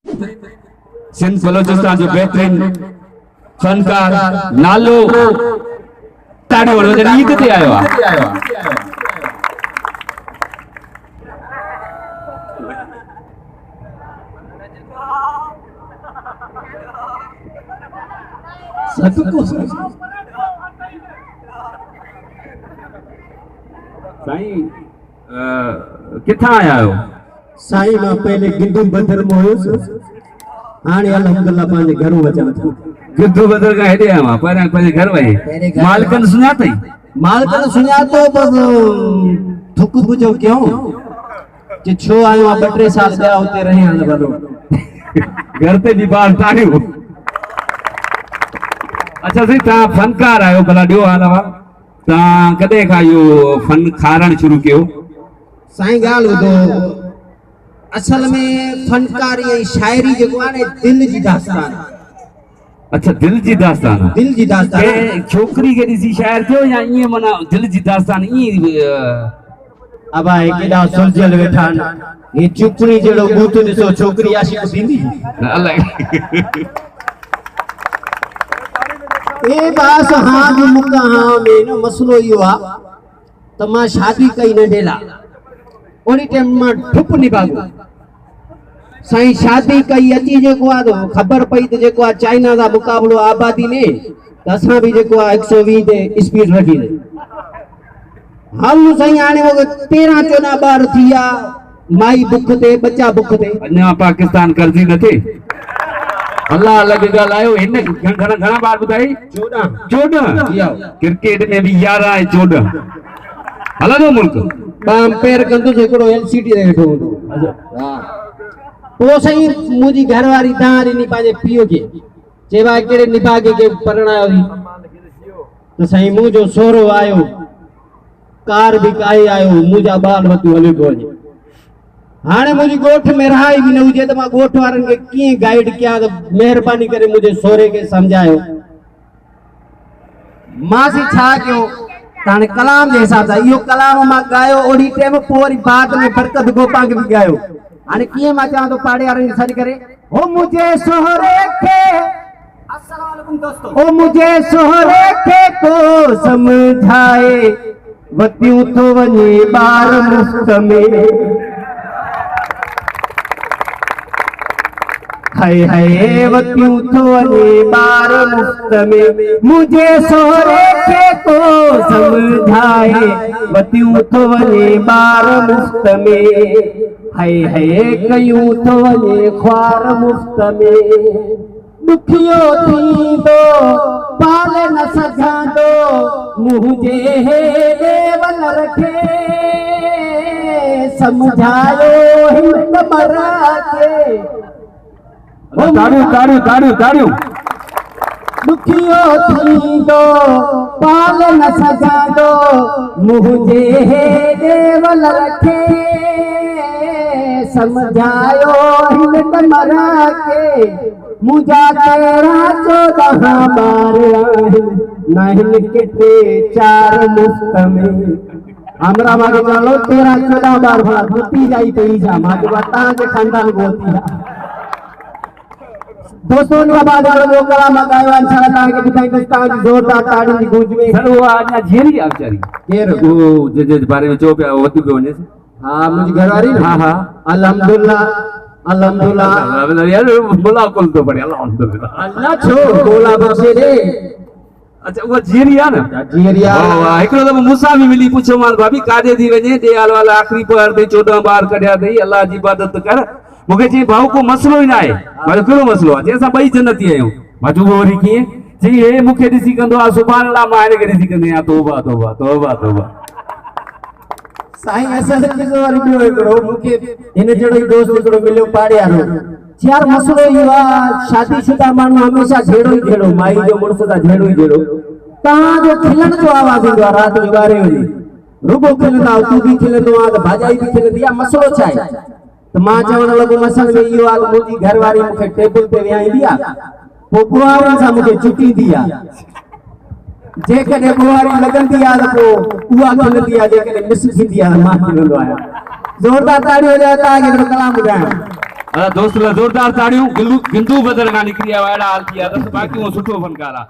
सिंध बलोचिस्तान जो बेहतरीन फनकार नालो ताड़ी वालो जन ईद ते आयो आहे। साईं किथां आया आहियो? साईं मां पहले गिद्दू बदर में हुयुसि, हाणे अल्हम्दुलिल्लाह पंहिंजे घरों अचां थो। गिद्दू बदर खां हेॾे आयो आहियां, पहिरियां पंहिंजे घर वई। मालिकनि सुञातई? मालिकनि सुञातो, बस थुक बुझो क्यों कि छो आयो आहे। 2-3 साल ॿिया हुते रही हाणे भलो घर ते ॿार ताड़ियो। अच्छा साईं, तव्हां फनकार आहियो, भला ॾियो हाल हवा। तव्हां कॾहिं खां इहो फन खारण शुरू कयो? साईं ॻाल्हि ॿुधो, असल में फनकारी ऐं शाइरी जेको आहे न, दिल जी दास्तान। अच्छा, दिल जी दास्तान। दिल जी दास्तान के छोकरी के ॾिसी शाइर थियो या ईअं माना दिल जी दास्तान ईअं? अब आहे केॾा सुलझियल वेठा आहिनि। हे चुपड़ी जहिड़ो बूथ ॾिसो, छोकिरी आशिक़ थींदी? अलाए। ए बास हाँ भी मुका हाँ में न मसलो इहो आहे त मां शादी कई नंढे लाइ, ओड़ी टाइम मां डुप निभागो। साईं शादी कई अची जेको आहे त ख़बर पई त जेको आहे चाइना का मुक़ाबलो आबादी में, त असां बि जेको आहे 120 ते स्पीड रखी हल साईं। हाणे 13-14 ॿार थी विया, माई बुख ते, बच्चा बुख ते। अञा पाकिस्तान कर्ज़ी न थे। अल्लाह अलॻि ॻाल्हि आयो। हिन घणा ॿार ॿुधाई? 14। क्रिकेट में बि 11 ऐं 14 हलंदो मुल्क। अंपायर कंदुसि हिकिड़ो LCD ते वेठो हूंदो। पोइ साईं मुंहिंजी घरवारी दां ॾिनी पंहिंजे पीउ खे, चइबा कहिड़े निभागे खे परणायो हुई त साईं मुंहिंजो सोरो आयो, कार बि काई आयो, मुंहिंजा ॿार वतियूं हली पियो वञे। हाणे मुंहिंजी ॻोठ में रहाई बि न हुजे त मां ॻोठ वारनि खे कीअं गाइड कयां त महिरबानी करे मुंहिंजे सोरे खे सम्झायो। मां छा कयो त हाणे कलाम जे हिसाब सां इहो कलाम मां ॻायो ओड़ी टाइम, पोइ वरी बाद में बरकत गोपा खे बि ॻायो। हाणे कीअं मां चवां थो पाड़े वारनि खे सॾु करे, हो मुंहिंजे सोहरे खे, अस्सलाम वालेकुम दोस्तों, हो मुंहिंजे सोहरे खे को सम्झाए, वतियूं थो वञे ॿार मुफ़्त में। हाय हाय वतियूं थो वञे ॿार मुफ़्त में, मुंहिंजे सोहरे खे को सम्झाए, वतियूं थो वञे ॿार मुफ़्त में। हाय हाय कयूं थो वञे ख्वार मुफ़्त में। ॾुखियो थींदो पाले न सघंदो, मुंहिंजे हेॾे वल रखे, सम्झायो हिन कमरा खे। ताड़ियूं। ॾुखियो थींदो पाल न सघंदो, मुंहिंजे हेॾे वल रखे, सम्झायो हिन कमरा खे। मुंहिंजा 13-14 ॿार आहिनि, न हिन के 3-4 मुफ़्त में। हमरा मांखे चलो 13-14 ॿार भला गुती जाई पई जा, मां चयो तव्हांजे ख़ानदान गोती आहे। दोस्तों ने बाद वो कलाम गायो इंशाल्लाह ताके ॿुधाईंदुसि तव्हांजी ज़ोरदार ताड़ियुनि जी गूंज में। सर वो अञा झेरी आहे वीचारी? केरु? वो जे बारे में चओ पिया वधी पियो वञे। हाँ मुंहिंजी घरवारी न? हाँ अल्हम्दुलिल्लाह यार बोला कुल तो पड़े अल्हम्दुलिल्लाह। अल्लाह छो बोला बख्शे दे। अच्छा वो जीरी आहे न? जीरी आहे। वाह हिकिड़ो दफ़ो मूंसां बि मिली पुछो मां भाभी काॾे थी वञे, ॾियाल वाला आख़िरी पहर ते 14 ॿार कढिया अथई, अल्लाह जी इबादत कर। मूंखे चई भाऊ को मसलो ई न आहे। मां चयो कहिड़ो मसलो आहे? चई असां ॿई जन्नती आहियूं। मां चयो वरी कीअं? चई हे मूंखे ॾिसी कंदो आहे सुभाणे अल्लाह, मां हिन खे ॾिसी कंदी आहियां तौबा तौबा तौबा तौबा। साईं असल किसो वरी ॿियो हिकिड़ो मूंखे हिन जहिड़ो ई दोस्त हिकिड़ो मिलियो पाड़े वारो। यार मसलो इहो आहे, शादीशुदा माण्हू हमेशह जहिड़ो ई जहिड़ो, माई जो मुड़ुस सां जहिड़ो ई जहिड़ो, तव्हांजो खिलण जो आवाज़ ईंदो आहे राति जो 12 बजे, रुगो खिलंदा, तूं बि खिलंदो आहे त भाॼाई बि खिलंदी आहे। मसलो छा आहे? त मां चवण लॻो मसल में इहो आहे, मुंहिंजी घरवारी मूंखे टेबल ते विहाईंदी आहे, पोइ बुआरियुनि सां मूंखे चुटींदी आहे। जेकॾहिं बुआरी लॻंदी आहे त पोइ उहा खिलंदी आहे, जेकॾहिं मिस थींदी आहे त मां खिलंदो आहियां। ज़ोरदार ताड़ियूं हुजे तव्हांखे कलाम ॿुधायां। दोस्त ला जोरदार ताड़ियूं गिंदू बदल का निकरी आया हाल किया दस बाकी वो सुठो फनकार आ